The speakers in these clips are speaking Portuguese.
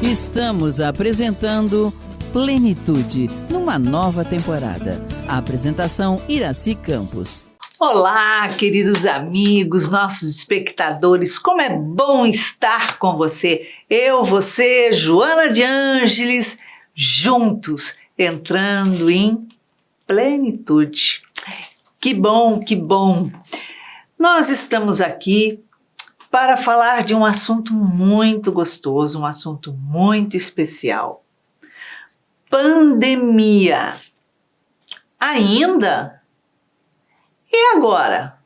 Estamos apresentando Plenitude, numa nova temporada. A apresentação Iraci Campos. Olá, queridos amigos, nossos espectadores, como é bom estar com você. Eu, você, Joana de Ângeles, juntos, entrando em plenitude. Que bom, que bom. Nós estamos aqui para falar de um assunto muito gostoso, um assunto muito especial. Pandemia. Ainda? E agora?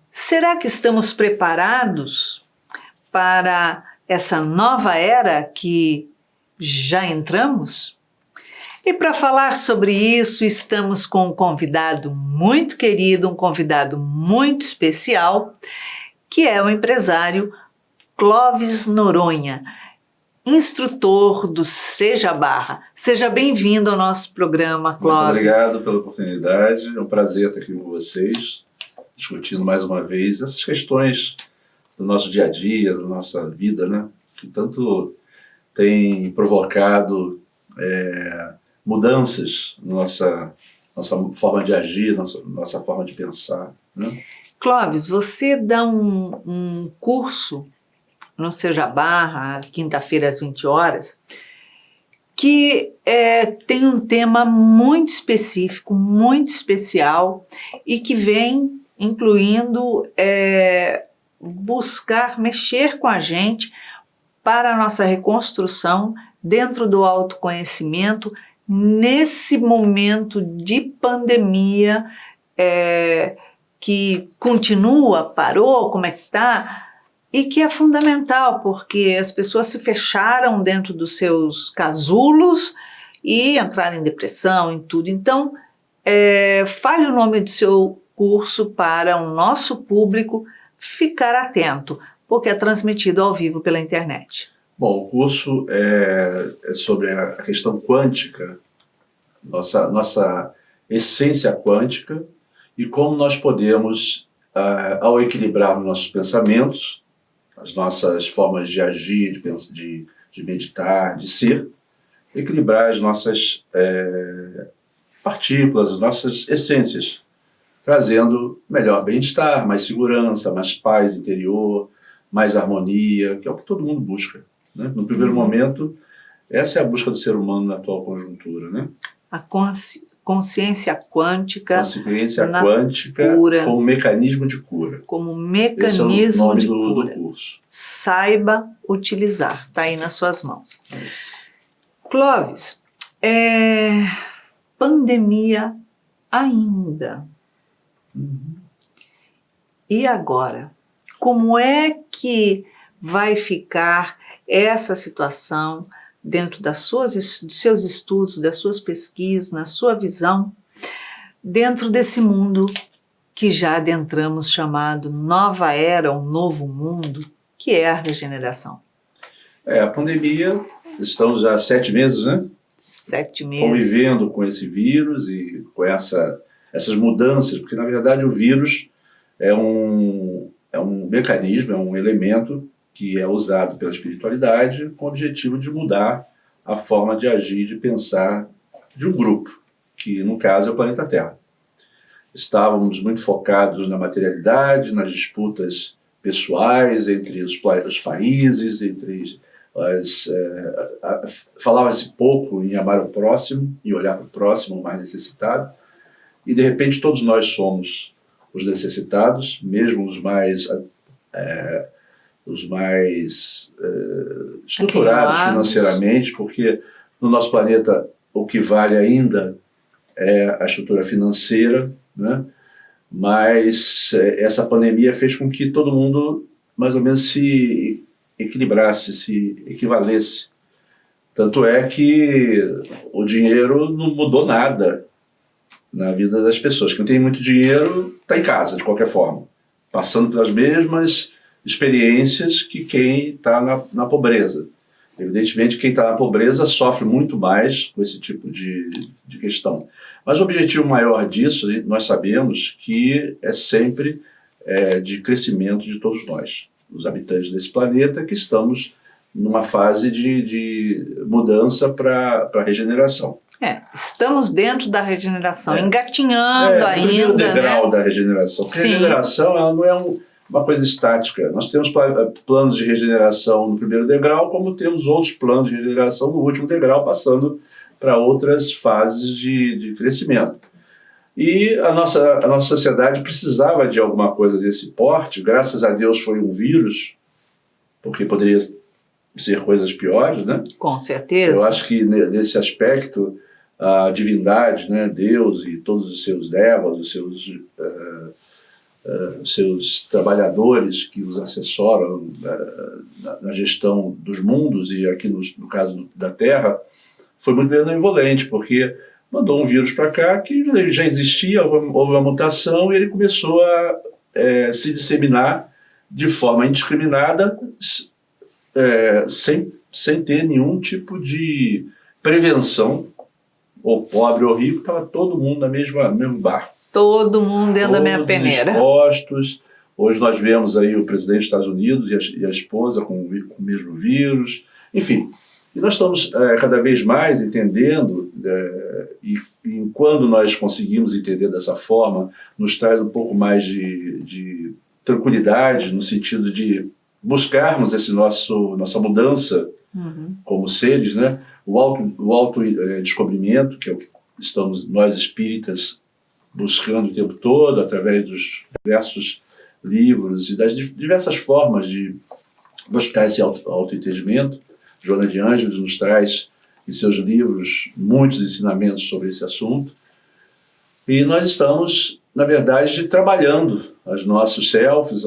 Será que estamos preparados para essa nova era que já entramos? E para falar sobre isso, estamos com um convidado muito querido, um convidado muito especial, que é o empresário Clóvis Noronha, instrutor do Seja Barra. Seja bem-vindo ao nosso programa, Clóvis. Muito obrigado pela oportunidade, é um prazer estar aqui com vocês, discutindo mais uma vez essas questões do nosso dia a dia, da nossa vida, né? Que tanto tem provocado mudanças na nossa forma de agir, nossa forma de pensar, né? Clóvis, você dá um curso no Seja Barra, quinta-feira às 20 horas, que tem um tema muito específico, muito especial e que vem incluindo buscar mexer com a gente para a nossa reconstrução dentro do autoconhecimento nesse momento de pandemia que continua, parou, como é que está? E que é fundamental, porque as pessoas se fecharam dentro dos seus casulos e entraram em depressão, em tudo. Então, fale o nome do seu curso para o nosso público ficar atento, porque é transmitido ao vivo pela internet. Bom, o curso é sobre a questão quântica, nossa essência quântica, e como nós podemos, ao equilibrar nossos pensamentos, as nossas formas de agir, de meditar, de ser, equilibrar as nossas partículas, as nossas essências, trazendo melhor bem-estar, mais segurança, mais paz interior, mais harmonia, que é o que todo mundo busca, né? No primeiro momento, essa é a busca do ser humano na atual conjuntura, né? A consciência quântica. Consciência quântica como mecanismo de cura. Como mecanismo de cura. Do curso. Saiba utilizar, está aí nas suas mãos. Clóvis, pandemia ainda. E agora? Como é que vai ficar essa situação dentro dos seus estudos, das suas pesquisas, na sua visão, dentro desse mundo que já adentramos, chamado nova era, um novo mundo, que é a regeneração? A pandemia, estamos já há 7 meses, né? 7 meses. Convivendo com esse vírus e com essas mudanças, porque na verdade o vírus é um mecanismo, é um elemento que é usado pela espiritualidade com o objetivo de mudar a forma de agir, de pensar de um grupo, que no caso é o planeta Terra. Estávamos muito focados na materialidade, nas disputas pessoais entre os países, falava-se pouco em amar o próximo e olhar para o próximo, o mais necessitado, e de repente todos nós somos os necessitados, mesmo os mais estruturados financeiramente, porque no nosso planeta o que vale ainda é a estrutura financeira, né? Mas essa pandemia fez com que todo mundo mais ou menos se equilibrasse, se equivalesse. Tanto é que o dinheiro não mudou nada na vida das pessoas. Quem tem muito dinheiro está em casa, de qualquer forma, passando pelas mesmas experiências que quem está na pobreza. Evidentemente, quem está na pobreza sofre muito mais com esse tipo de questão. Mas o objetivo maior disso, nós sabemos que é sempre de crescimento de todos nós, os habitantes desse planeta, que estamos numa fase de mudança para a regeneração. Estamos dentro da regeneração, engatinhando O primeiro ainda, degrau né? da regeneração. Porque a Sim. regeneração ela não é uma coisa estática. Nós temos planos de regeneração no primeiro degrau, como temos outros planos de regeneração no último degrau, passando para outras fases de crescimento. E a nossa sociedade precisava de alguma coisa desse porte. Graças a Deus foi um vírus, porque poderia ser coisas piores, né? Com certeza. Eu acho que nesse aspecto a divindade, né, Deus e todos os seus devas, os seus trabalhadores que os assessoram na gestão dos mundos e aqui no caso da Terra, foi muito benevolente, porque mandou um vírus para cá que já existia, houve uma mutação e ele começou a se disseminar de forma indiscriminada, sem ter nenhum tipo de prevenção, ou pobre ou rico, estava todo mundo no mesmo barco. Todo mundo dentro da minha Todos peneira. expostos. Hoje nós vemos aí o presidente dos Estados Unidos e a esposa com o mesmo vírus. Enfim, e nós estamos cada vez mais entendendo, e quando nós conseguimos entender dessa forma, nos traz um pouco mais de tranquilidade, no sentido de buscarmos nossa mudança como seres, né? O autodescobrimento, que é o que estamos nós espíritas buscando o tempo todo, através dos diversos livros e das diversas formas de buscar esse autoentendimento. Joana de Ângeles nos traz em seus livros muitos ensinamentos sobre esse assunto. E nós estamos, na verdade, trabalhando os nossos selves,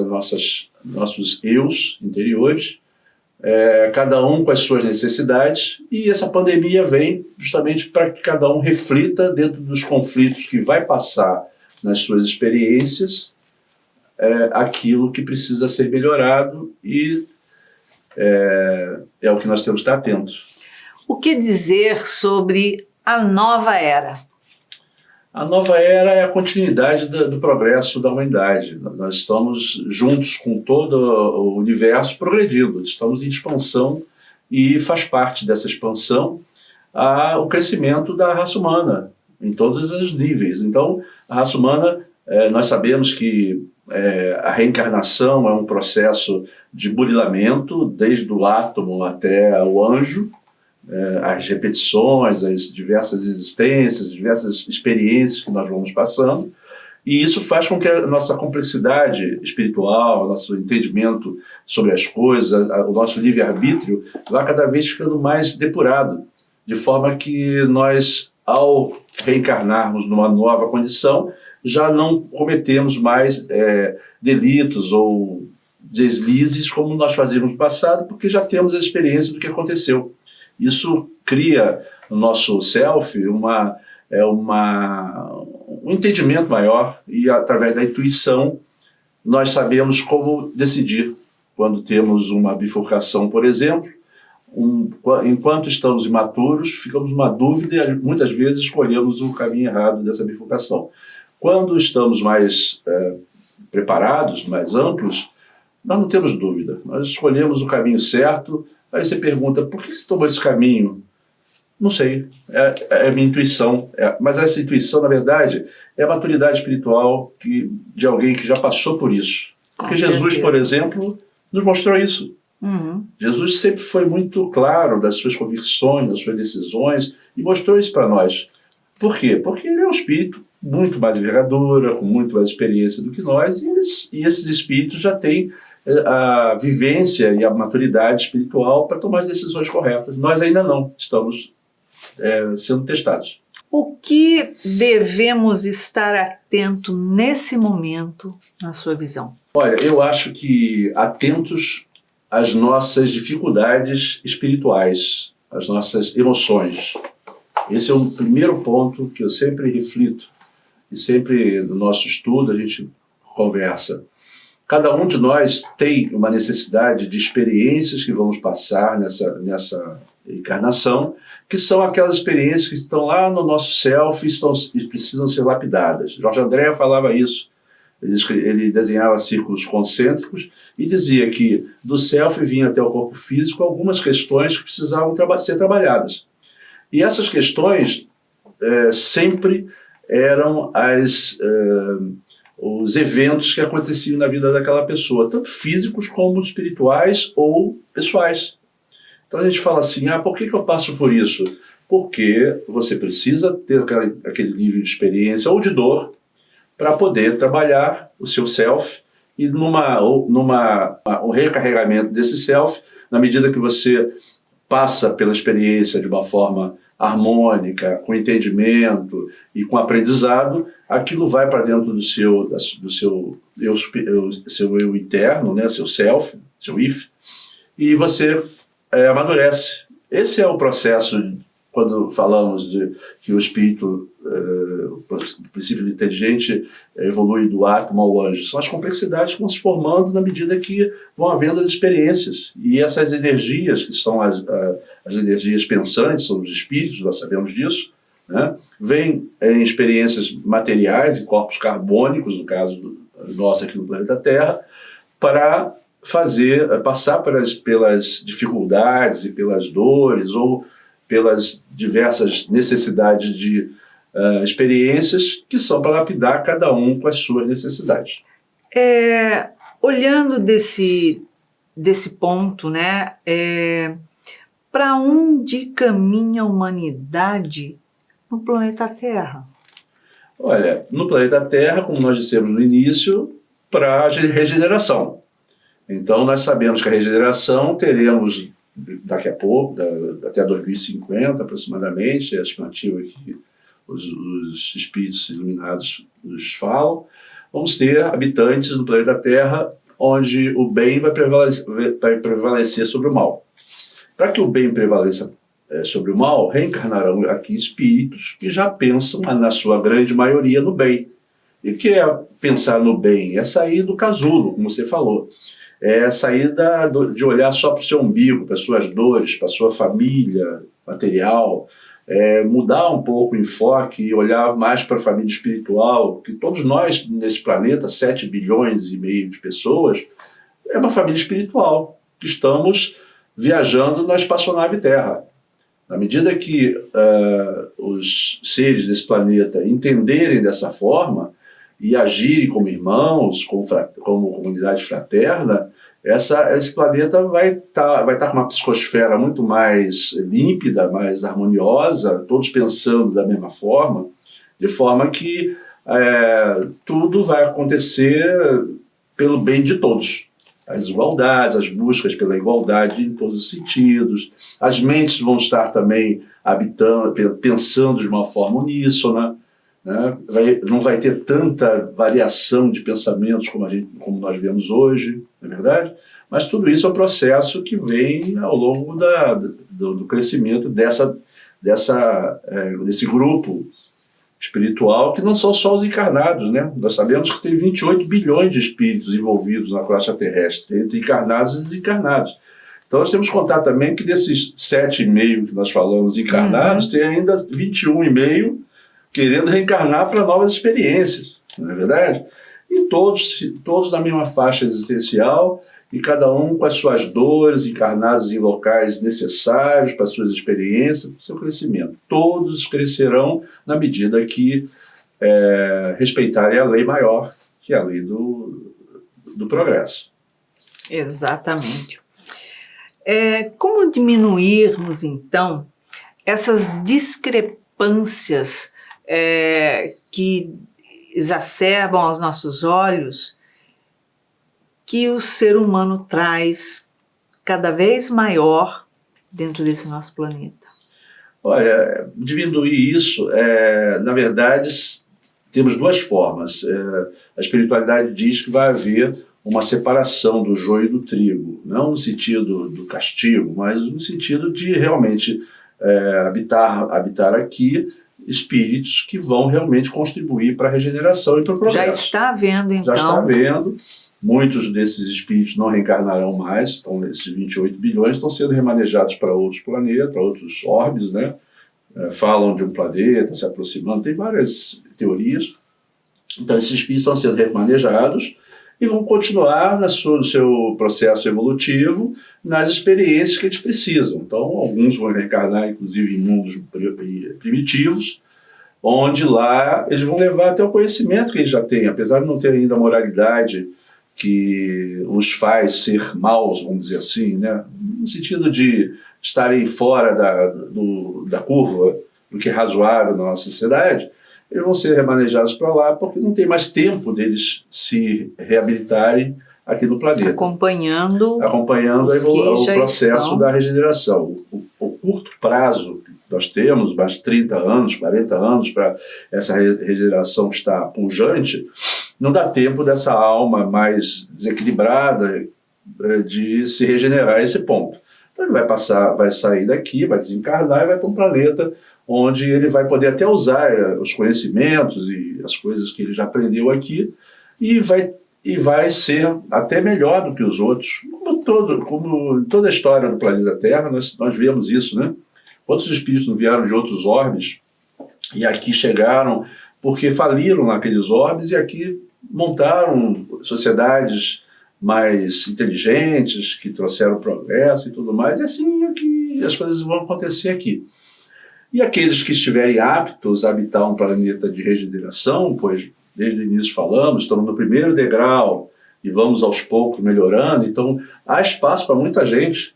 nossos eus interiores, cada um com as suas necessidades, e essa pandemia vem justamente para que cada um reflita dentro dos conflitos que vai passar nas suas experiências, aquilo que precisa ser melhorado, e é o que nós temos que estar atentos. O que dizer sobre a nova era? A nova era é a continuidade do progresso da humanidade. Nós estamos juntos com todo o universo progredindo, estamos em expansão e faz parte dessa expansão o crescimento da raça humana em todos os níveis. Então, a raça humana, nós sabemos que a reencarnação é um processo de burilamento, desde o átomo até o anjo, as repetições, as diversas existências, diversas experiências que nós vamos passando, e isso faz com que a nossa complexidade espiritual, o nosso entendimento sobre as coisas, o nosso livre-arbítrio vá cada vez ficando mais depurado, de forma que nós, ao reencarnarmos numa nova condição, já não cometemos mais delitos ou deslizes como nós fazíamos no passado, porque já temos a experiência do que aconteceu. Isso cria no nosso self um entendimento maior, e através da intuição nós sabemos como decidir quando temos uma bifurcação, por exemplo. Enquanto estamos imaturos, ficamos numa dúvida e muitas vezes escolhemos o caminho errado dessa bifurcação. Quando estamos mais preparados, mais amplos, nós não temos dúvida, nós escolhemos o caminho certo. Aí você pergunta, por que você tomou esse caminho? Não sei, é a minha intuição. Mas essa intuição, na verdade, é a maturidade espiritual de alguém que já passou por isso. Porque Jesus, por exemplo, nos mostrou isso. Jesus sempre foi muito claro das suas convicções, das suas decisões, e mostrou isso para nós. Por quê? Porque ele é um espírito muito mais envergadura, com muito mais experiência do que nós, e esses espíritos já têm a vivência e a maturidade espiritual para tomar as decisões corretas. Nós ainda não, estamos sendo testados. O que devemos estar atento nesse momento, na sua visão? Olha, eu acho que atentos às nossas dificuldades espirituais, às nossas emoções. Esse é o primeiro ponto que eu sempre reflito, e sempre no nosso estudo a gente conversa. Cada um de nós tem uma necessidade de experiências que vamos passar nessa encarnação, que são aquelas experiências que estão lá no nosso self e precisam ser lapidadas. Jorge André falava isso. Ele desenhava círculos concêntricos e dizia que do self vinha até o corpo físico algumas questões que precisavam ser trabalhadas. E essas questões sempre eram os eventos que aconteciam na vida daquela pessoa, tanto físicos como espirituais ou pessoais. Então a gente fala assim, por que eu passo por isso? Porque você precisa ter aquele nível de experiência ou de dor para poder trabalhar o seu self e um recarregamento desse self, na medida que você passa pela experiência de uma forma harmônica, com entendimento e com aprendizado, aquilo vai para dentro do seu eu interno, né, seu self, seu if, e você amadurece. Esse é o processo quando falamos de que o espírito, o princípio inteligente evolui do átomo ao anjo. São as complexidades que vão se formando na medida que vão havendo as experiências. E essas energias, que são as energias pensantes, são os espíritos, nós sabemos disso, né? Vêm em experiências materiais, em corpos carbônicos, no caso nosso aqui no planeta Terra, para passar pelas dificuldades e pelas dores ou pelas diversas necessidades de experiências que são para lapidar cada um com as suas necessidades. Olhando desse ponto, né, para onde caminha a humanidade no planeta Terra? Olha, no planeta Terra, como nós dissemos no início, para a regeneração. Então nós sabemos que a regeneração teremos daqui a pouco, até 2050 aproximadamente, é a estimativa que os espíritos iluminados nos falam, vamos ter habitantes no planeta Terra onde o bem vai prevalecer sobre o mal. Para que o bem prevaleça sobre o mal, reencarnarão aqui espíritos que já pensam, na sua grande maioria, no bem. E o que é pensar no bem? É sair do casulo, como você falou. É sair de olhar só para o seu umbigo, para as suas dores, para a sua família material, mudar um pouco o enfoque e olhar mais para a família espiritual, que todos nós nesse planeta, 7 bilhões e meio de pessoas, é uma família espiritual, que estamos viajando na espaçonave Terra. Na medida que os seres desse planeta entenderem dessa forma, e agirem como irmãos, como comunidade fraterna, esse planeta vai estar com uma psicosfera muito mais límpida, mais harmoniosa, todos pensando da mesma forma, de forma que tudo vai acontecer pelo bem de todos. As igualdades, as buscas pela igualdade em todos os sentidos, as mentes vão estar também pensando de uma forma uníssona, né? Não vai ter tanta variação de pensamentos como nós vemos hoje, não é verdade? Mas tudo isso é um processo que vem ao longo do crescimento desse grupo espiritual, que não são só os encarnados, né? Nós sabemos que tem 28 bilhões de espíritos envolvidos na crosta terrestre, entre encarnados e desencarnados. Então nós temos que contar também que desses 7,5 que nós falamos encarnados, tem ainda 21,5 querendo reencarnar para novas experiências, não é verdade? E todos na mesma faixa existencial, e cada um com as suas dores, encarnados em locais necessários para as suas experiências, para o seu crescimento. Todos crescerão na medida que respeitarem a lei maior, que é a lei do progresso. Exatamente. Como diminuirmos, então, essas discrepâncias que exacerbam aos nossos olhos, que o ser humano traz cada vez maior dentro desse nosso planeta? Olha, diminuir isso, na verdade, temos duas formas. A espiritualidade diz que vai haver uma separação do joio e do trigo, não no sentido do castigo, mas no sentido de realmente habitar aqui espíritos que vão realmente contribuir para a regeneração e para o progresso. Já está havendo, então. Já está havendo. Muitos desses espíritos não reencarnarão mais, então esses 28 bilhões estão sendo remanejados para outros planetas, para outros orbes, né? Falam de um planeta se aproximando, tem várias teorias. Então, esses espíritos estão sendo remanejados e vão continuar no seu processo evolutivo, nas experiências que eles precisam. Então, alguns vão reencarnar, inclusive, em mundos primitivos, onde lá eles vão levar até o conhecimento que eles já têm, apesar de não ter ainda a moralidade que os faz ser maus, vamos dizer assim, né? No sentido de estarem fora da curva do que é razoável na nossa sociedade. Eles vão ser remanejados para lá porque não tem mais tempo deles se reabilitarem aqui no planeta. Acompanhando o processo da regeneração. O curto prazo que nós temos, mais 30 anos, 40 anos, para essa regeneração que está pujante, não dá tempo dessa alma mais desequilibrada de se regenerar a esse ponto. Então ele vai sair daqui, vai desencarnar e vai para um planeta onde ele vai poder até usar os conhecimentos e as coisas que ele já aprendeu aqui e vai ser até melhor do que os outros. Como toda a história do planeta Terra, nós vemos isso, né? Quantos espíritos não vieram de outros orbes e aqui chegaram porque faliram naqueles orbes e aqui montaram sociedades mais inteligentes, que trouxeram progresso e tudo mais, e assim é que as coisas vão acontecer aqui. E aqueles que estiverem aptos a habitar um planeta de regeneração, pois desde o início falamos, estamos no primeiro degrau e vamos aos poucos melhorando, então há espaço para muita gente.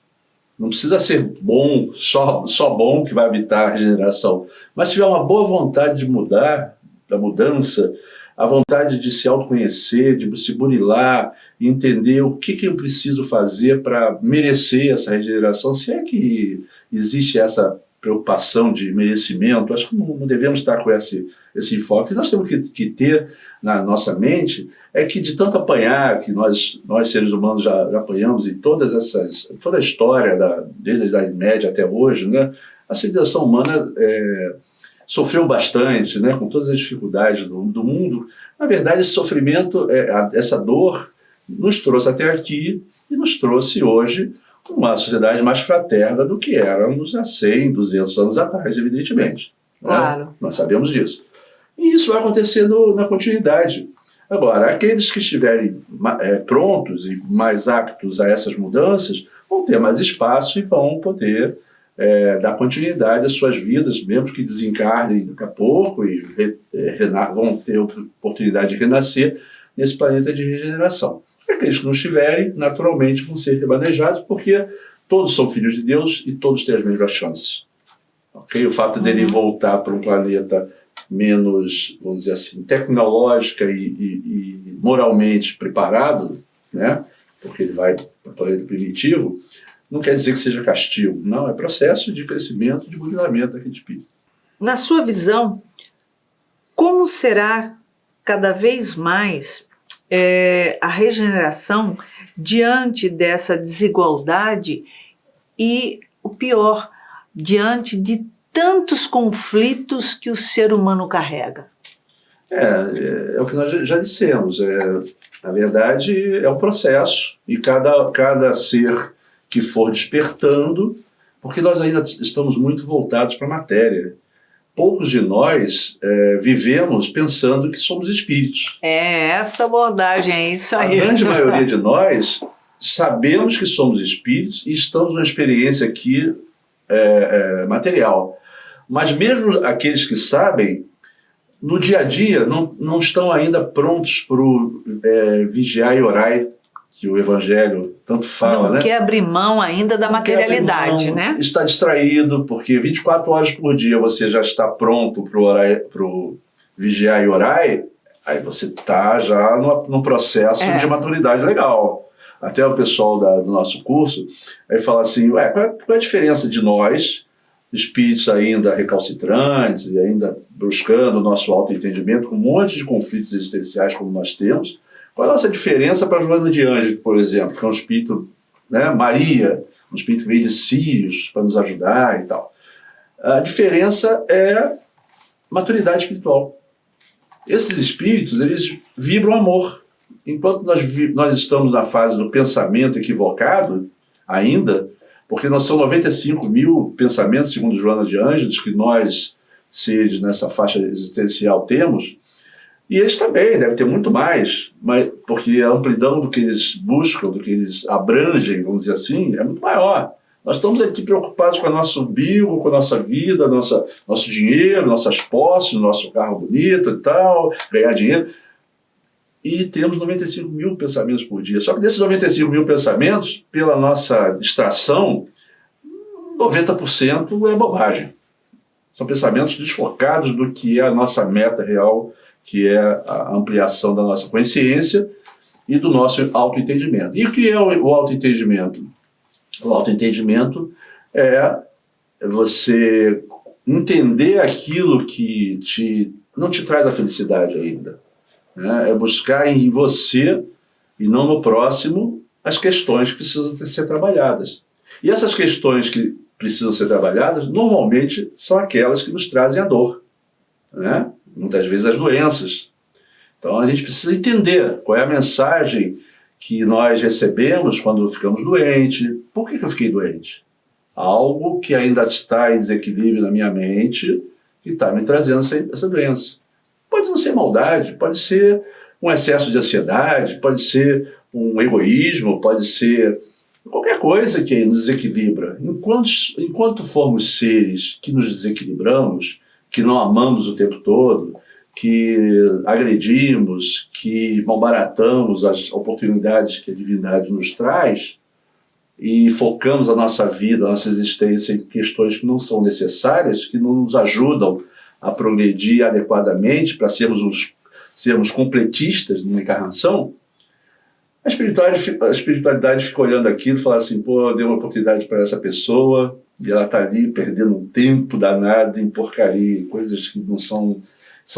Não precisa ser bom, só bom que vai habitar a regeneração, mas se tiver uma boa vontade de mudar, da mudança, a vontade de se autoconhecer, de se burilar, entender o que eu preciso fazer para merecer essa regeneração, se é que existe essa preocupação de merecimento, acho que não devemos estar com esse enfoque. Nós temos que ter na nossa mente é que de tanto apanhar, que nós seres humanos já apanhamos em toda a história, desde a Idade Média até hoje, né, a civilização humana sofreu bastante, né, com todas as dificuldades do mundo. Na verdade, esse sofrimento, essa dor, nos trouxe até aqui e nos trouxe hoje uma sociedade mais fraterna do que éramos há 100, 200 anos atrás, evidentemente. Claro. Né? Nós sabemos disso. E isso vai acontecendo na continuidade. Agora, aqueles que estiverem prontos e mais aptos a essas mudanças vão ter mais espaço e vão poder dar continuidade às suas vidas, mesmo que desencarnem daqui a pouco e vão ter a oportunidade de renascer nesse planeta de regeneração. Aqueles que não estiverem, naturalmente, vão ser remanejados, porque todos são filhos de Deus e todos têm as mesmas chances. Okay? O fato dele voltar para um planeta menos, vamos dizer assim, tecnológica e moralmente preparado, né? Porque ele vai para o planeta primitivo, não quer dizer que seja castigo. Não, é processo de crescimento, de burilamento daquele espírito. Na sua visão, como será cada vez mais a regeneração diante dessa desigualdade e, o pior, diante de tantos conflitos que o ser humano carrega? É o que nós já dissemos. Na verdade, é um processo e cada ser que for despertando, porque nós ainda estamos muito voltados para a matéria. Poucos de nós vivemos pensando que somos espíritos. Essa abordagem, é isso aí. A grande maioria de nós sabemos que somos espíritos e estamos numa experiência aqui material. Mas mesmo aqueles que sabem, no dia a dia não estão ainda prontos para o vigiar e orar, que o Evangelho tanto fala, não quer abrir mão ainda da materialidade, né? Está distraído, porque 24 horas por dia você já está pronto para o vigiar e orar, aí você está já num processo de maturidade legal. Até o pessoal do nosso curso aí fala assim, qual é a diferença de nós, espíritos ainda recalcitrantes e ainda buscando o nosso autoentendimento, com um monte de conflitos existenciais como nós temos? Qual é a nossa diferença para Joana de Ângeles, por exemplo, que é um espírito, né, Maria, um espírito que veio de Sírios para nos ajudar e tal? A diferença é maturidade espiritual. Esses espíritos, eles vibram amor. Enquanto nós estamos na fase do pensamento equivocado, ainda, porque nós são 95 mil pensamentos, segundo Joana de Ângeles, que nós, seres nessa faixa existencial, temos, E eles também devem ter muito mais, mas, porque a amplidão do que eles buscam, do que eles abrangem, vamos dizer assim, é muito maior. Nós estamos aqui preocupados com o nosso umbigo, com a nossa vida, nosso dinheiro, nossas posses, nosso carro bonito e tal, ganhar dinheiro. E temos 95 mil pensamentos por dia. Só que desses 95 mil pensamentos, pela nossa distração, 90% é bobagem. São pensamentos desfocados do que é a nossa meta real, que é a ampliação da nossa consciência e do nosso autoentendimento. E o que é o autoentendimento? O autoentendimento é você entender aquilo que não te traz a felicidade ainda. Né? É buscar em você e não no próximo as questões que precisam ser trabalhadas. E essas questões que precisam ser trabalhadas, normalmente são aquelas que nos trazem a dor, né? Muitas vezes as doenças. Então a gente precisa entender qual é a mensagem que nós recebemos quando ficamos doentes. Por que eu fiquei doente? Algo que ainda está em desequilíbrio na minha mente que está me trazendo essa doença. Pode não ser maldade, pode ser um excesso de ansiedade, pode ser um egoísmo, pode ser qualquer coisa que nos desequilibra. Enquanto formos seres que nos desequilibramos, que não amamos o tempo todo, que agredimos, que malbaratamos as oportunidades que a divindade nos traz e focamos a nossa vida, a nossa existência em questões que não são necessárias, que não nos ajudam a progredir adequadamente para sermos completistas numa encarnação, a espiritualidade fica olhando aquilo e fala assim, pô, eu dei uma oportunidade para essa pessoa e ela está ali perdendo um tempo danado em porcaria, coisas que não são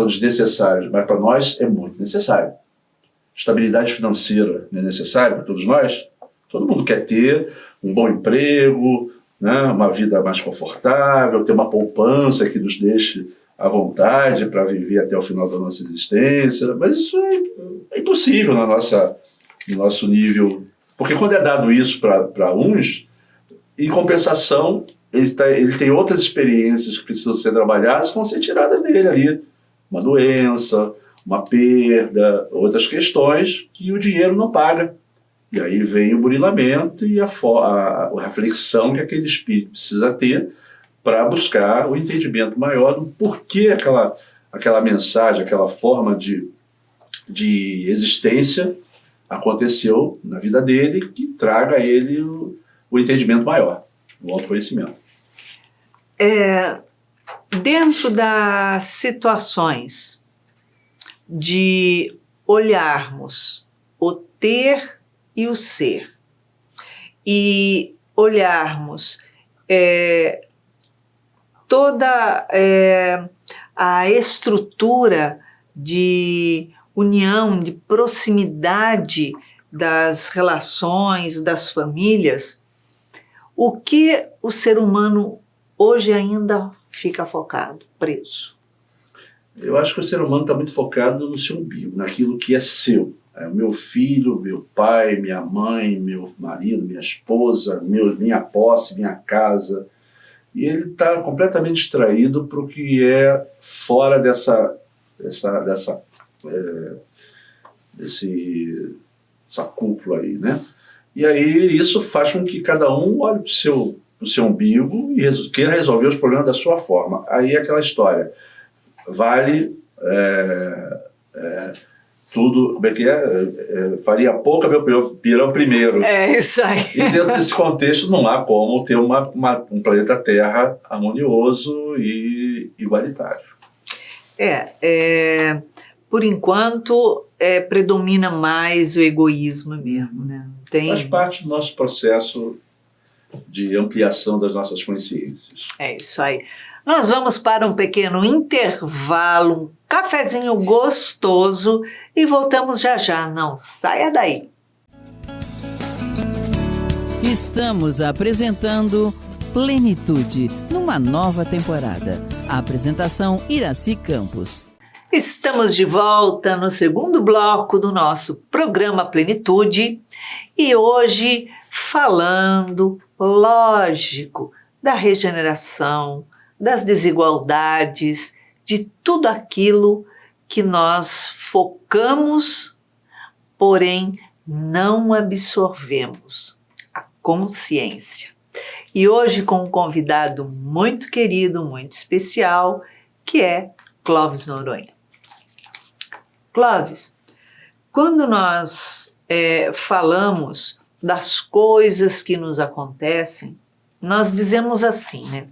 desnecessárias, mas para nós é muito necessário. Estabilidade financeira não é necessária para todos nós? Todo mundo quer ter um bom emprego, né, uma vida mais confortável, ter uma poupança que nos deixe à vontade para viver até o final da nossa existência, mas isso é impossível no nosso nível, porque quando é dado isso para uns, em compensação, ele tem outras experiências que precisam ser trabalhadas, que vão ser tiradas dele ali, uma doença, uma perda, outras questões que o dinheiro não paga. E aí vem o burilamento e a reflexão que aquele espírito precisa ter para buscar o entendimento maior do porquê aquela mensagem, aquela forma de existência aconteceu na vida dele, que traga a ele o entendimento maior, o autoconhecimento. Dentro das situações de olharmos o ter e o ser, e olharmos toda a estrutura de união, de proximidade das relações, das famílias, o que o ser humano hoje ainda fica focado, preso? Eu acho que o ser humano está muito focado no seu umbigo, naquilo que é seu. É meu filho, meu pai, minha mãe, meu marido, minha esposa, minha posse, minha casa. E ele está completamente distraído para o que é fora dessa cúpula aí, né? E aí isso faz com que cada um olhe para o seu umbigo e queira resolver os problemas da sua forma. Aí é aquela história, vale tudo, como é que faria pouco meu pirão primeiro. É isso aí. E dentro desse contexto não há como ter um planeta Terra harmonioso e igualitário. Por enquanto, predomina mais o egoísmo mesmo, né? Faz parte do nosso processo de ampliação das nossas consciências. É isso aí. Nós vamos para um pequeno intervalo, um cafezinho gostoso e voltamos já já. Não saia daí. Estamos apresentando Plenitude, numa nova temporada. A apresentação Iraci Campos. Estamos de volta no segundo bloco do nosso programa Plenitude e hoje falando, lógico, da regeneração, das desigualdades, de tudo aquilo que nós focamos, porém não absorvemos a consciência. E hoje com um convidado muito querido, muito especial, que é Clóvis Noronha. Clóvis, quando nós falamos das coisas que nos acontecem, nós dizemos assim, né?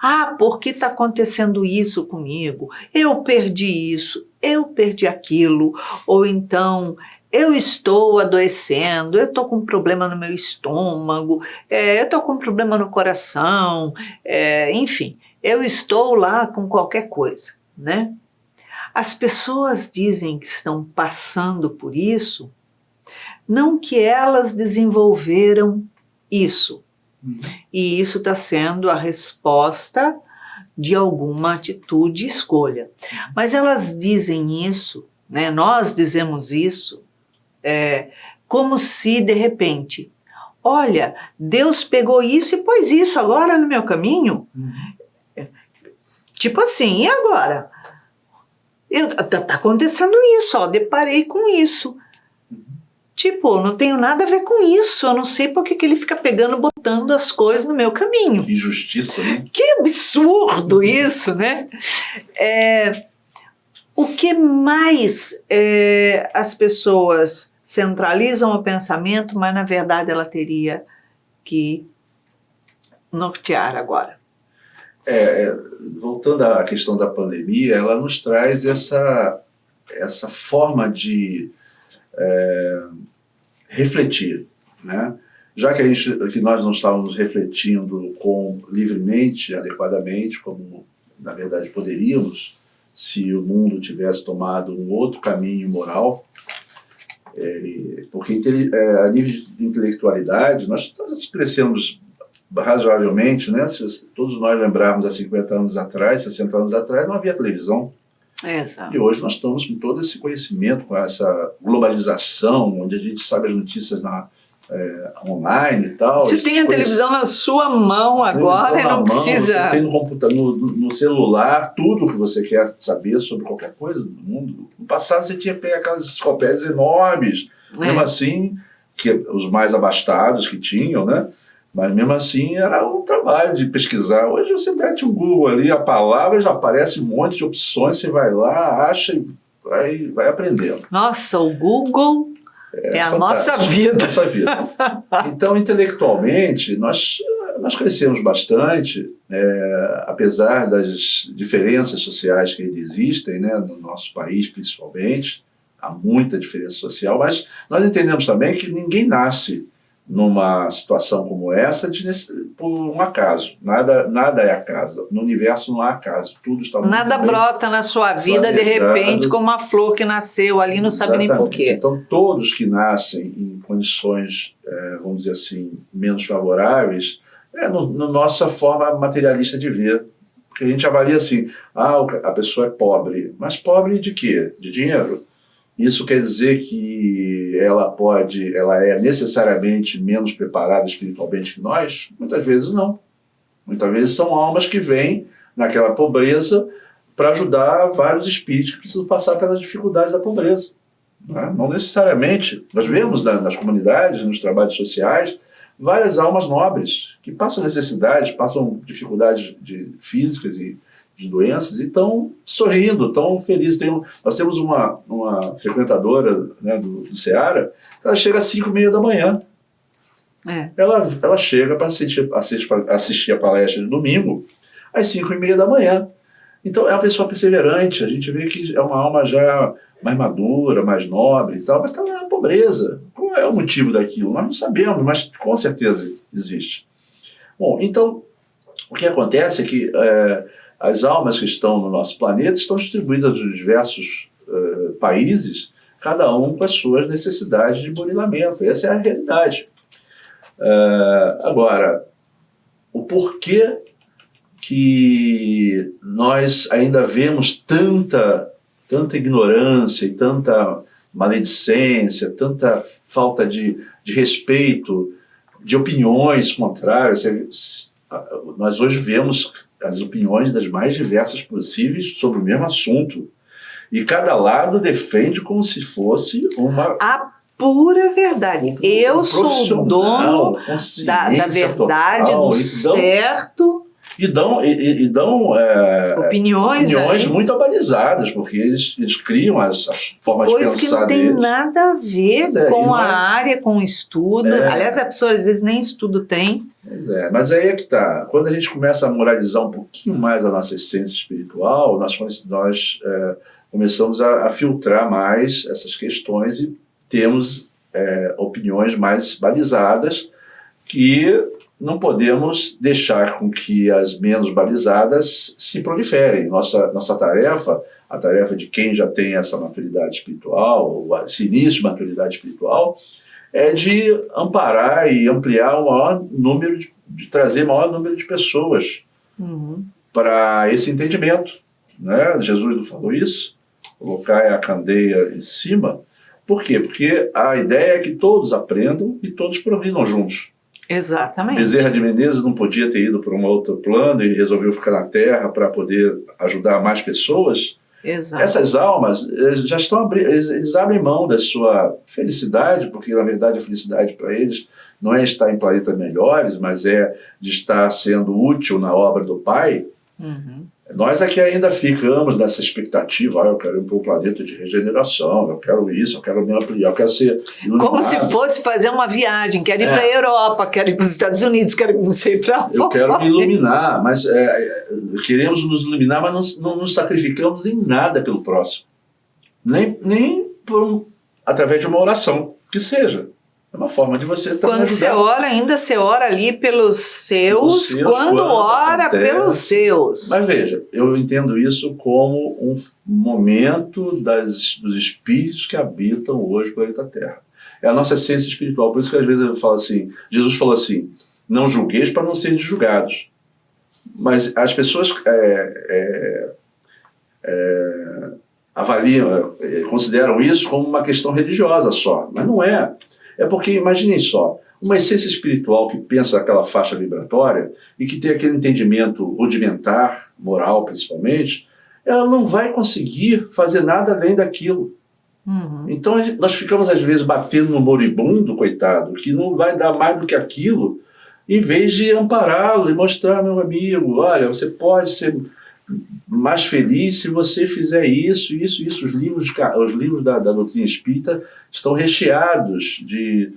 Ah, por que está acontecendo isso comigo? Eu perdi isso, eu perdi aquilo, ou então eu estou adoecendo, eu estou com um problema no meu estômago, eu estou com um problema no coração, enfim, eu estou lá com qualquer coisa, né? As pessoas dizem que estão passando por isso, não que elas desenvolveram isso. E isso está sendo a resposta de alguma atitude e escolha. Mas elas dizem isso, né? Nós dizemos isso, como se de repente, olha, Deus pegou isso e pôs isso agora no meu caminho. Tipo assim, e agora? Tá acontecendo isso, ó, deparei com isso. Tipo, não tenho nada a ver com isso, eu não sei por que ele fica pegando, botando as coisas no meu caminho. Que injustiça, né? Que absurdo isso, né? O que mais as pessoas centralizam o pensamento, mas na verdade ela teria que nortear agora. Voltando à questão da pandemia, ela nos traz essa forma de refletir, né? Já que nós não estávamos refletindo livremente, adequadamente, como na verdade poderíamos, se o mundo tivesse tomado um outro caminho moral, porque a nível de intelectualidade nós crescemos razoavelmente, né? Se todos nós lembrarmos há 50 anos atrás, 60 anos atrás, não havia televisão. Exato. E hoje nós estamos com todo esse conhecimento, com essa globalização, onde a gente sabe as notícias online e tal. Você tem a televisão na sua mão agora e não precisa... Você tem no computador, no celular, tudo que você quer saber sobre qualquer coisa do mundo. No passado você tinha que pegar aquelas enciclopédias enormes, mesmo assim, que os mais abastados que tinham, né? Mas mesmo assim era um trabalho de pesquisar. Hoje você mete o Google ali, a palavra, já aparece um monte de opções, você vai lá, acha e vai aprendendo. Nossa, o Google é a nossa vida. Nossa vida. Então, intelectualmente, nós crescemos bastante, apesar das diferenças sociais que ainda existem, né, no nosso país principalmente, há muita diferença social, mas nós entendemos também que ninguém nasce numa situação como essa por um acaso. Nada é acaso. No universo não há acaso. Tudo está muito Nada bem brota na sua vida de repente como uma flor que nasceu ali, não sabe nem porquê. Então todos que nascem em condições, vamos dizer assim, menos favoráveis, na nossa forma materialista de ver. Porque a gente avalia assim, a pessoa é pobre. Mas pobre de quê? De dinheiro? Isso quer dizer que ela é necessariamente menos preparada espiritualmente que nós? Muitas vezes não. Muitas vezes são almas que vêm naquela pobreza para ajudar vários espíritos que precisam passar pelas dificuldades da pobreza. Não necessariamente. Nós vemos nas comunidades, nos trabalhos sociais, várias almas nobres que passam necessidades, passam dificuldades físicas e de doenças, e estão sorrindo, estão felizes. Nós temos uma frequentadora, né, do Ceará, ela chega às 5h30 da manhã. Ela chega para assistir a palestra de domingo às 5h30 da manhã. Então é uma pessoa perseverante, a gente vê que é uma alma já mais madura, mais nobre e tal, mas está na pobreza. Qual é o motivo daquilo? Nós não sabemos, mas com certeza existe. Bom, então o que acontece é que as almas que estão no nosso planeta estão distribuídas nos diversos países, cada um com as suas necessidades de burilamento. Essa é a realidade. Agora, o porquê que nós ainda vemos tanta ignorância e tanta maledicência, tanta falta de respeito, de opiniões contrárias. Nós hoje vemos as opiniões das mais diversas possíveis sobre o mesmo assunto. E cada lado defende como se fosse uma... A pura verdade. Eu sou o dono da verdade, do certo. E dão opiniões muito abalizadas, porque eles criam as formas de pensar deles. Coisa que não tem nada a ver com a área, com o estudo. Aliás, a pessoa às vezes nem estudo tem. Mas aí é que está. Quando a gente começa a moralizar um pouquinho mais a nossa essência espiritual, nós começamos a filtrar mais essas questões e temos opiniões mais balizadas que não podemos deixar com que as menos balizadas se proliferem. Nossa tarefa, a tarefa de quem já tem essa maturidade espiritual, esse início de maturidade espiritual, é de amparar e ampliar o maior número, de trazer o maior número de pessoas para esse entendimento. Né? Jesus não falou isso? Colocar a candeia em cima. Por quê? Porque a ideia é que todos aprendam e todos progridam juntos. Exatamente. Bezerra de Menezes não podia ter ido para um outro plano e resolveu ficar na Terra para poder ajudar mais pessoas. Exato. Essas almas já estão eles abrem mão da sua felicidade, porque na verdade a felicidade para eles não é estar em planetas melhores, mas é de estar sendo útil na obra do Pai. Nós aqui ainda ficamos nessa expectativa, eu quero ir para um planeta de regeneração, eu quero isso, eu quero me ampliar, eu quero ser iluminado. Como se fosse fazer uma viagem, quero ir para a Europa, quero ir para os Estados Unidos, quero ir não sei para onde. Eu quero me iluminar, mas queremos nos iluminar, mas não nos sacrificamos em nada pelo próximo. Nem através de uma oração, que seja. É uma forma de você também Quando você ora, ainda você ora ali pelos seus, quando ora pelos seus. Mas veja, eu entendo isso como um momento dos espíritos que habitam hoje o planeta Terra. É a nossa essência espiritual. Por isso que às vezes eu falo assim, Jesus falou assim, não julgueis para não serem julgados. Mas as pessoas avaliam, consideram isso como uma questão religiosa só, mas não é. É porque, imaginem só, uma essência espiritual que pensa naquela faixa vibratória e que tem aquele entendimento rudimentar, moral principalmente, ela não vai conseguir fazer nada além daquilo. Então nós ficamos às vezes batendo no moribundo, coitado, que não vai dar mais do que aquilo, em vez de ampará-lo e mostrar, meu amigo, olha, você pode ser mais feliz se você fizer isso. Os livros da doutrina espírita estão recheados de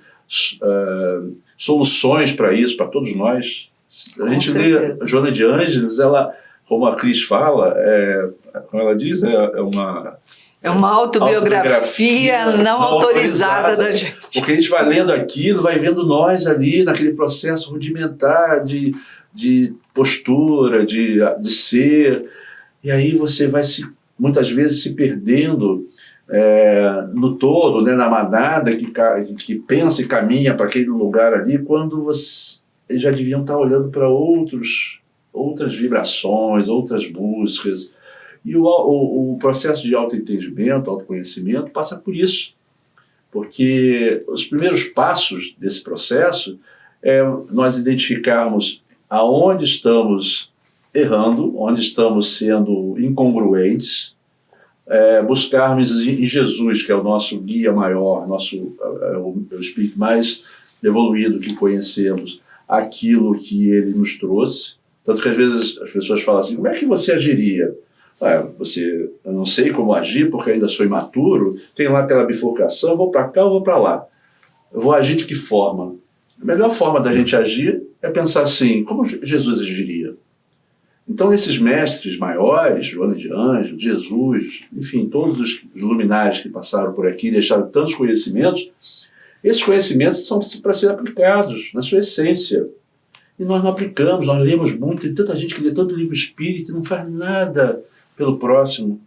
soluções para isso, para todos nós. A gente lê Joana de Ângeles, ela, como a Cris fala, como ela diz, é uma autobiografia não autorizada da gente. Porque a gente vai lendo aquilo, vai vendo nós ali naquele processo rudimentar de postura, de ser, e aí você vai muitas vezes se perdendo no todo, né, na manada que pensa e caminha para aquele lugar ali, quando eles já deviam estar olhando para outras vibrações, outras buscas. E o processo de autoentendimento, autoconhecimento passa por isso, porque os primeiros passos desse processo é nós identificarmos aonde estamos errando, onde estamos sendo incongruentes, buscarmos em Jesus, que é o nosso guia maior, o espírito mais evoluído que conhecemos, aquilo que ele nos trouxe. Tanto que às vezes as pessoas falam assim, como é que você agiria? Eu não sei como agir porque ainda sou imaturo, tem lá aquela bifurcação, eu vou para cá, eu vou para lá. Eu vou agir de que forma? A melhor forma da gente agir é pensar assim, como Jesus agiria? Então esses mestres maiores, Joana de Ângeles, Jesus, enfim, todos os luminares que passaram por aqui, deixaram tantos conhecimentos, esses conhecimentos são para ser aplicados na sua essência. E nós não aplicamos, nós lemos muito, tem tanta gente que lê tanto livro espírita e não faz nada pelo próximo.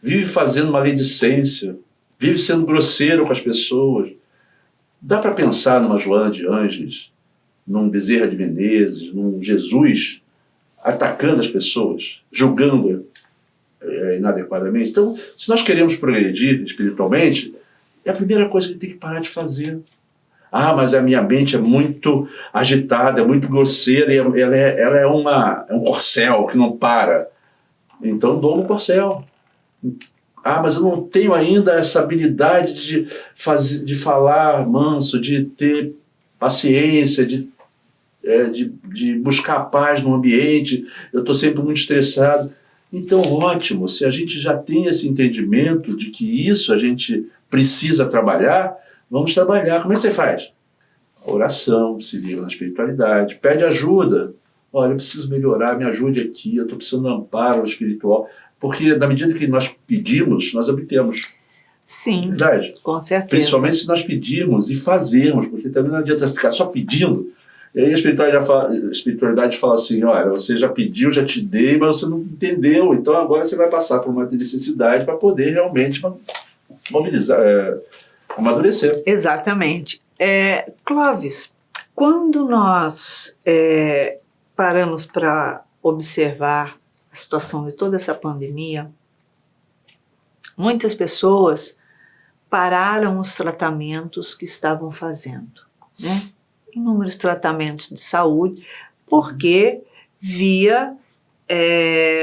Vive fazendo maledicência, vive sendo grosseiro com as pessoas. Dá para pensar numa Joana de Ângeles, num Bezerra de Menezes, num Jesus, atacando as pessoas, julgando inadequadamente? Então, se nós queremos progredir espiritualmente, é a primeira coisa que tem que parar de fazer. Mas a minha mente é muito agitada, é muito grosseira, e ela é um corcel que não para. Então, doma o corcel. mas eu não tenho ainda essa habilidade de falar manso, de ter paciência, de buscar paz no ambiente, eu estou sempre muito estressado. Então, ótimo, se a gente já tem esse entendimento de que isso a gente precisa trabalhar, vamos trabalhar. Como é que você faz? A oração, se liga na espiritualidade, pede ajuda. Olha, eu preciso melhorar, me ajude aqui, eu estou precisando de um amparo espiritual. Porque na medida que nós pedimos, nós obtemos. Sim, verdade? Com certeza. Principalmente se nós pedimos e fazermos, porque também não adianta ficar só pedindo. E aí a espiritualidade fala assim, olha, você já pediu, já te dei, mas você não entendeu, então agora você vai passar por uma necessidade para poder realmente mobilizar, amadurecer. Exatamente. Clóvis, quando nós paramos para observar a situação de toda essa pandemia, muitas pessoas pararam os tratamentos que estavam fazendo, né? Inúmeros tratamentos de saúde, porque via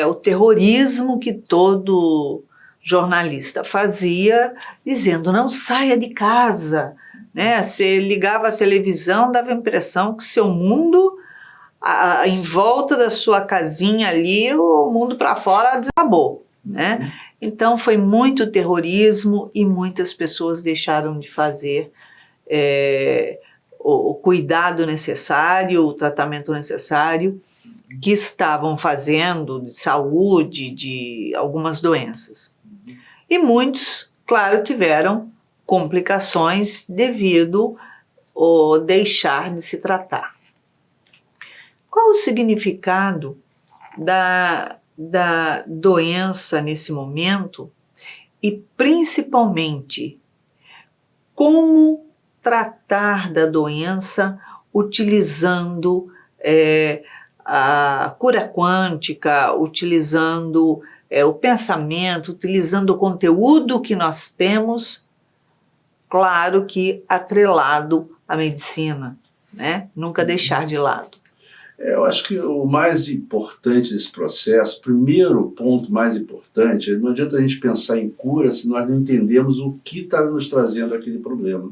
o terrorismo que todo jornalista fazia, dizendo, não saia de casa, né? Você ligava a televisão, dava a impressão que seu mundo, em volta da sua casinha ali, o mundo para fora desabou, né? Então foi muito terrorismo e muitas pessoas deixaram de fazer o cuidado necessário, o tratamento necessário que estavam fazendo de saúde, de algumas doenças. E muitos, claro, tiveram complicações devido ao deixar de se tratar. Qual o significado da doença nesse momento e, principalmente, como tratar da doença utilizando a cura quântica, utilizando o pensamento, utilizando o conteúdo que nós temos, claro que atrelado à medicina, né? Nunca deixar de lado. Eu acho que o mais importante desse processo, o primeiro ponto mais importante, não adianta a gente pensar em cura se nós não entendemos o que está nos trazendo aquele problema.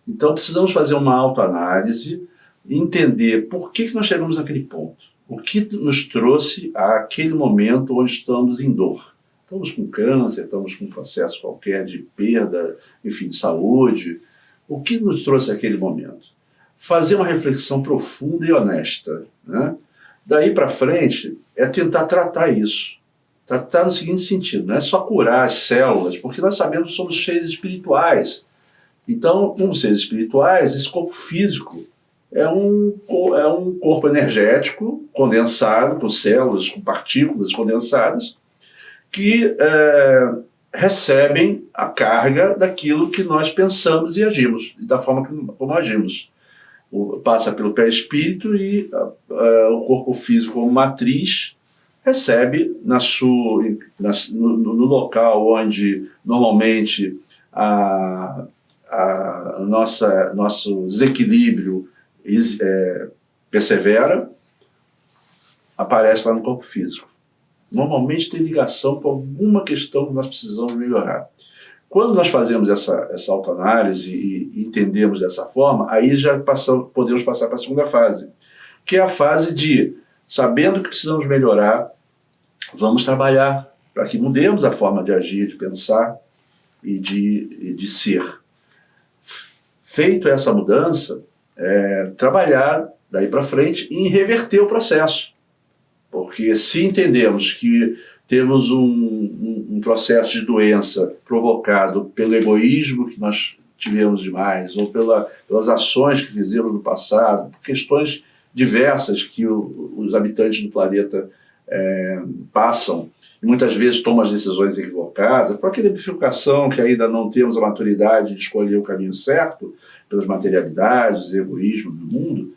Então precisamos fazer uma autoanálise, entender por que nós chegamos naquele ponto, o que nos trouxe àquele momento onde estamos em dor. Estamos com câncer, estamos com um processo qualquer de perda, enfim, de saúde. O que nos trouxe àquele momento? Fazer uma reflexão profunda e honesta, né? Daí para frente é tentar tratar isso. Tratar no seguinte sentido, não é só curar as células, porque nós sabemos que somos seres espirituais. Então, como seres espirituais, esse corpo físico é um corpo energético condensado, com células, com partículas condensadas, que recebem a carga daquilo que nós pensamos e agimos, da forma como agimos. Passa pelo perispírito e o corpo físico, como matriz, recebe no local onde normalmente nosso desequilíbrio persevera, aparece lá no corpo físico. Normalmente tem ligação com alguma questão que nós precisamos melhorar. Quando nós fazemos essa autoanálise e entendemos dessa forma, aí já podemos passar para a segunda fase, que é a fase de, sabendo que precisamos melhorar, vamos trabalhar para que mudemos a forma de agir, de pensar e de ser. Feito essa mudança, trabalhar daí para frente em reverter o processo. Porque se entendemos que temos um processo de doença provocado pelo egoísmo que nós tivemos demais, ou pelas ações que fizemos no passado, por questões diversas que os habitantes do planeta passam, e muitas vezes tomam as decisões equivocadas, por aquela bifurcação que ainda não temos a maturidade de escolher o caminho certo, pelas materialidades, o egoísmo do mundo,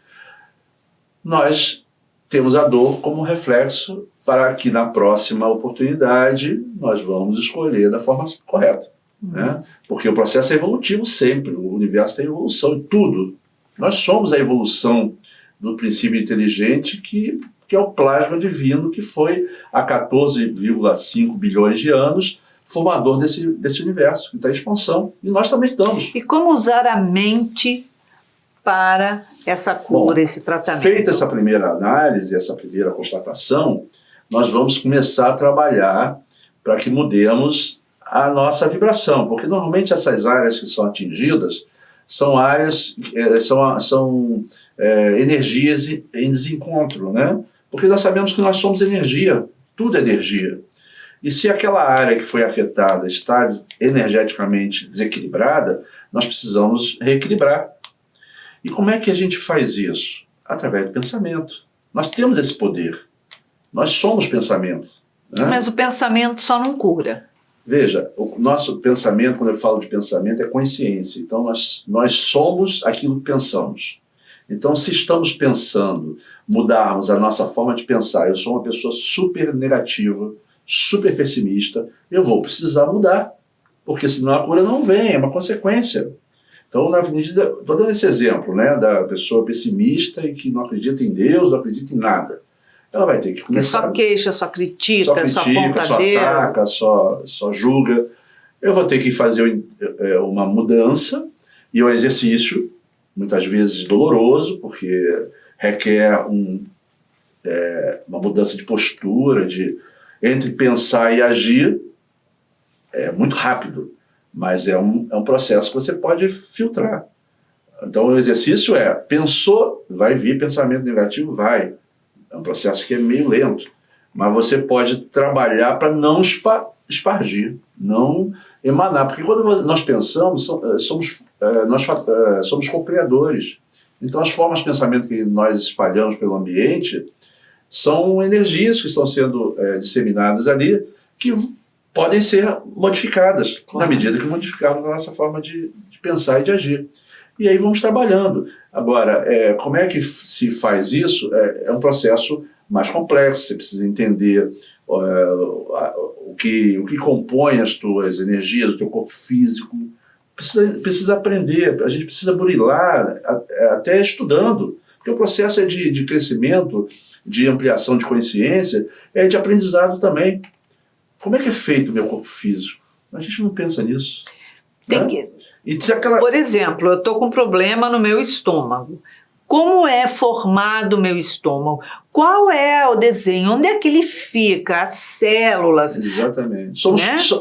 nós temos a dor como reflexo para que na próxima oportunidade nós vamos escolher da forma correta. Né? Porque o processo é evolutivo sempre, o universo tem evolução em tudo. Nós somos a evolução do princípio inteligente que é o plasma divino que foi há 14,5 bilhões de anos formador desse universo, que está em expansão. E nós também estamos. E como usar a mente para essa cura, Bom, esse tratamento? Feita essa primeira análise, essa primeira constatação, nós vamos começar a trabalhar para que mudemos a nossa vibração, porque normalmente essas áreas que são atingidas são áreas, são energias em desencontro, né? Porque nós sabemos que nós somos energia, tudo é energia. E se aquela área que foi afetada está energeticamente desequilibrada, nós precisamos reequilibrar. E como é que a gente faz isso? Através do pensamento. Nós temos esse poder. Nós somos pensamento. Né? Mas o pensamento só não cura. Veja, o nosso pensamento, quando eu falo de pensamento, é consciência. Então nós somos aquilo que pensamos. Então, se estamos pensando, mudarmos a nossa forma de pensar, eu sou uma pessoa super negativa, super pessimista, eu vou precisar mudar, porque senão a cura não vem, é uma consequência. Então, na medida, estou dando esse exemplo, né, da pessoa pessimista e que não acredita em Deus, não acredita em nada. Ela vai ter que começar... Que só queixa, só critica, só aponta só dedo. ataca, só julga. Eu vou ter que fazer uma mudança e um exercício, muitas vezes doloroso, porque requer uma mudança de postura, entre pensar e agir, é muito rápido, mas é um processo que você pode filtrar. Então o exercício pensou, vai vir pensamento negativo, vai. É um processo que é meio lento, mas você pode trabalhar para não espargir, não emanar, porque quando nós pensamos, somos co-criadores. Então as formas de pensamento que nós espalhamos pelo ambiente são energias que estão sendo disseminadas ali, que podem ser modificadas, na medida que modificarmos a nossa forma de pensar e de agir. E aí vamos trabalhando. Agora, como é que se faz isso? É um processo mais complexo, você precisa entender o que compõe as tuas energias, o teu corpo físico, precisa aprender, a gente precisa burilar, até estudando, porque o processo é de crescimento, de ampliação de consciência, é de aprendizado também. Como é que é feito o meu corpo físico? A gente não pensa nisso. Tem né? que... Por exemplo, eu estou com um problema no meu estômago. Como é formado o meu estômago? Qual é o desenho? Onde é que ele fica? As células? Exatamente.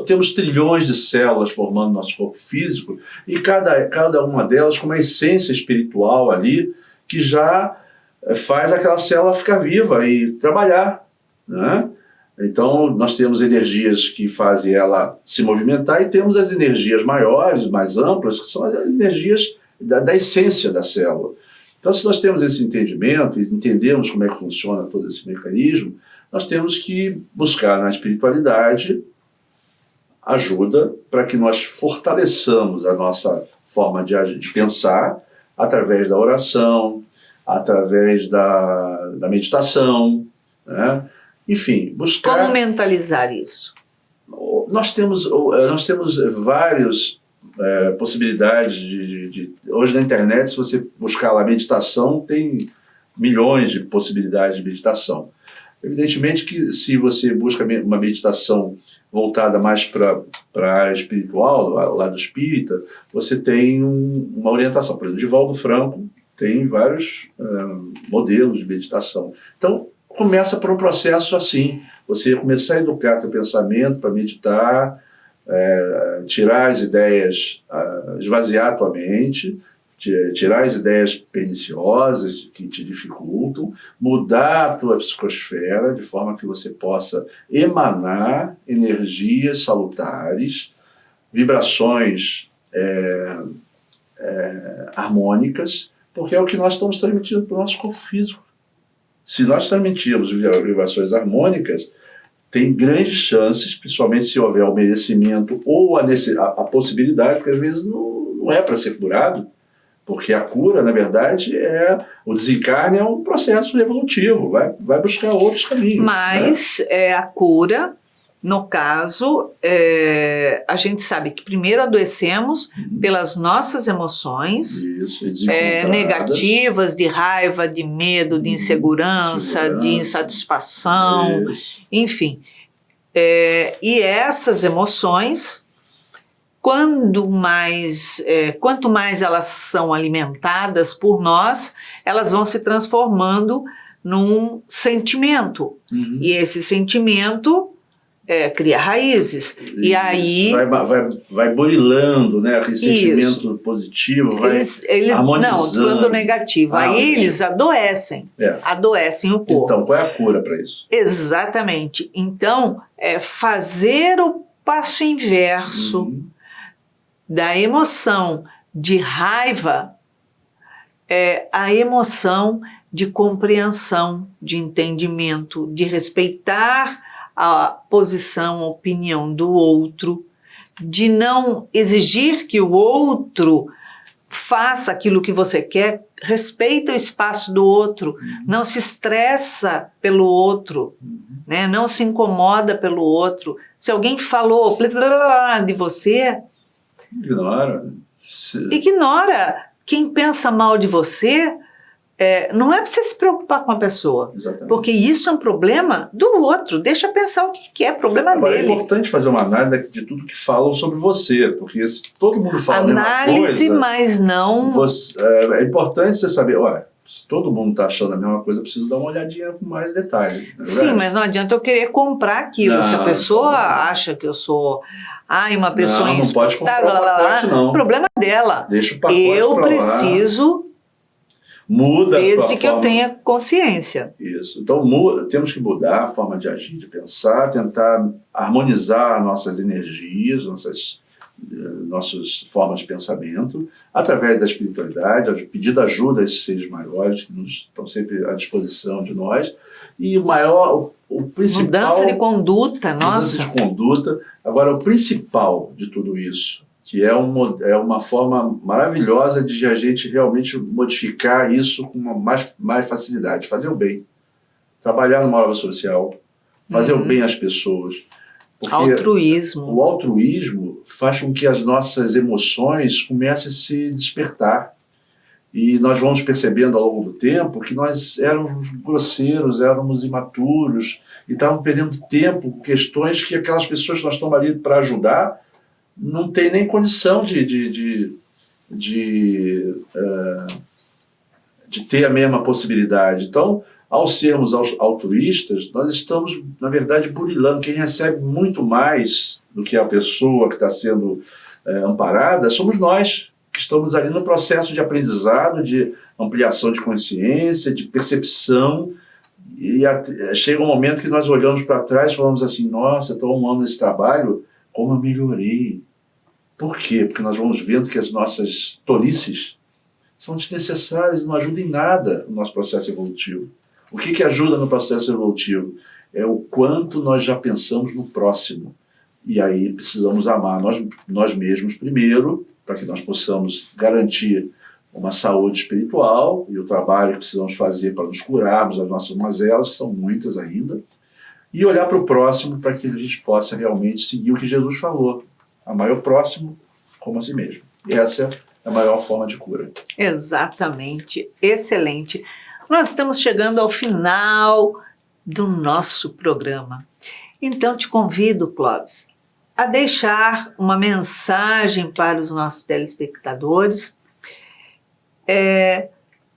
Temos trilhões de células formando nosso corpo físico e cada uma delas com uma essência espiritual ali que já faz aquela célula ficar viva e trabalhar, né? Então, nós temos energias que fazem ela se movimentar e temos as energias maiores, mais amplas, que são as energias da essência da célula. Então, se nós temos esse entendimento e entendemos como é que funciona todo esse mecanismo, nós temos que buscar na espiritualidade ajuda para que nós fortaleçamos a nossa forma de pensar através da oração, através da meditação, né? Enfim, buscar... Como mentalizar isso? Nós temos várias possibilidades hoje na internet, se você buscar lá meditação, tem milhões de possibilidades de meditação. Evidentemente que se você busca uma meditação voltada mais para a área espiritual, lá do espírita, você tem uma orientação. Por exemplo, Divaldo Franco tem vários modelos de meditação. Então, começa por um processo assim, você começar a educar teu pensamento para meditar, tirar as ideias, esvaziar a tua mente, tirar as ideias perniciosas que te dificultam, mudar a tua psicosfera de forma que você possa emanar energias salutares, vibrações harmônicas, porque é o que nós estamos transmitindo para o nosso corpo físico. Se nós transmitirmos vibrações harmônicas, tem grandes chances, principalmente se houver o merecimento ou a possibilidade, porque às vezes não é para ser curado, porque a cura, na verdade, o desencarne é um processo evolutivo, vai buscar outros caminhos. Mas a cura, no caso, a gente sabe que primeiro adoecemos pelas nossas emoções negativas, de raiva, de medo, de insegurança, de insatisfação, enfim. E essas emoções, quanto mais elas são alimentadas por nós, elas vão se transformando num sentimento. E esse sentimento cria raízes. E aí... Vai burilando, né? Aquele sentimento positivo, vai harmonizando. Não, estou falando negativo. Aí eles adoecem. Adoecem o corpo. Então, qual é a cura para isso? Exatamente. Então, fazer o passo inverso da emoção de raiva é a emoção de compreensão, de entendimento, de respeitar a posição, a opinião do outro, de não exigir que o outro faça aquilo que você quer, respeita o espaço do outro, não se estressa pelo outro, né? Não se incomoda pelo outro. Se alguém falou de você, ignora. Quem pensa mal de você, não é para você se preocupar com a pessoa. Exatamente. Porque isso é um problema do outro. Deixa pensar o que é problema dele. É importante fazer uma análise de tudo que falam sobre você, porque se todo mundo fala a mesma coisa... Análise, mas não... é importante você saber, se todo mundo está achando a mesma coisa, eu preciso dar uma olhadinha com mais detalhe. Sim, mas não adianta eu querer comprar aquilo. Se a pessoa acha que eu sou... uma pessoa não pode comprar o pacote, não. O problema é dela. Deixa o pacote eu pra lá. Preciso... Muda desde que eu tenha consciência. Isso. Então, temos que mudar a forma de agir, de pensar, tentar harmonizar nossas energias, nossas formas de pensamento, através da espiritualidade, pedindo ajuda a esses seres maiores que estão sempre à disposição de nós. E o principal... Mudança de conduta, nossa. Mudança de conduta. Agora, o principal de tudo isso, que é uma forma maravilhosa de a gente realmente modificar isso com mais facilidade, fazer o bem, trabalhar numa obra social, fazer o bem às pessoas. Porque altruísmo. O altruísmo faz com que as nossas emoções comecem a se despertar. E nós vamos percebendo ao longo do tempo que nós éramos grosseiros, éramos imaturos, e estávamos perdendo tempo com questões que aquelas pessoas que nós estamos ali para ajudar não tem nem condição de ter a mesma possibilidade. Então, ao sermos altruístas, nós estamos, na verdade, burilando. Quem recebe muito mais do que a pessoa que está sendo amparada somos nós, que estamos ali no processo de aprendizado, de ampliação de consciência, de percepção. E chega um momento que nós olhamos para trás e falamos assim, nossa, estou um ano nesse trabalho, como eu melhorei. Por quê? Porque nós vamos vendo que as nossas tolices são desnecessárias e não ajudam em nada no nosso processo evolutivo. O que ajuda no processo evolutivo? É o quanto nós já pensamos no próximo. E aí precisamos amar nós mesmos primeiro, para que nós possamos garantir uma saúde espiritual e o trabalho que precisamos fazer para nos curarmos as nossas mazelas, que são muitas ainda, e olhar para o próximo para que a gente possa realmente seguir o que Jesus falou. Amar o próximo como a si mesmo. E essa é a maior forma de cura. Exatamente. Excelente. Nós estamos chegando ao final do nosso programa. Então te convido, Clóvis, a deixar uma mensagem para os nossos telespectadores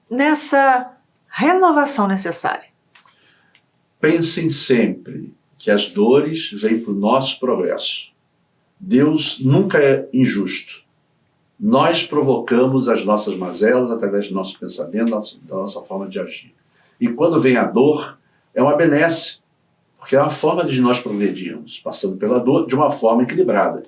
nessa renovação necessária. Pensem sempre que as dores vêm para o nosso progresso. Deus nunca é injusto. Nós provocamos as nossas mazelas através do nosso pensamento, da nossa forma de agir. E quando vem a dor, é uma benesse, porque é uma forma de nós progredirmos, passando pela dor de uma forma equilibrada.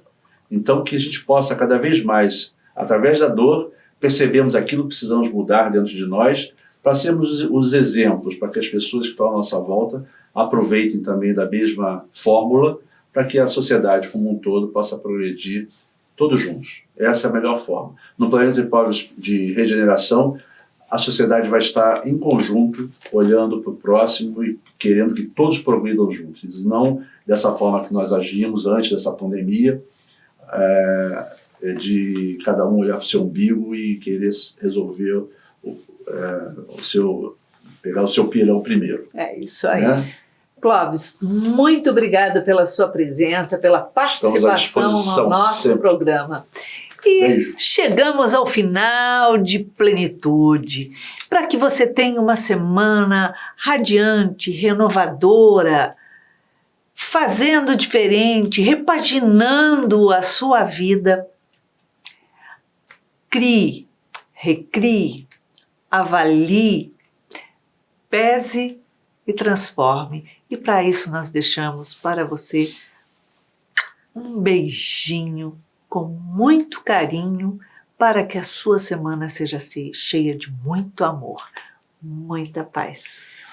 Então, que a gente possa cada vez mais, através da dor, percebermos aquilo que precisamos mudar dentro de nós, para sermos os exemplos, para que as pessoas que estão à nossa volta aproveitem também da mesma fórmula, para que a sociedade como um todo possa progredir todos juntos. Essa é a melhor forma. No planeta de povos de regeneração, a sociedade vai estar em conjunto, olhando para o próximo e querendo que todos progridam juntos. Não dessa forma que nós agimos antes dessa pandemia, de cada um olhar para o seu umbigo e querer resolver pegar o seu pirão primeiro. É isso aí. Né? Clóvis, muito obrigada pela sua presença, pela participação no nosso sempre. Programa. E Beijo. chegamos ao final de Plenitude, para que você tenha uma semana radiante, renovadora, fazendo diferente, repaginando a sua vida. Crie, recrie, avalie, pese e transforme. E para isso nós deixamos para você um beijinho com muito carinho para que a sua semana seja cheia de muito amor, muita paz.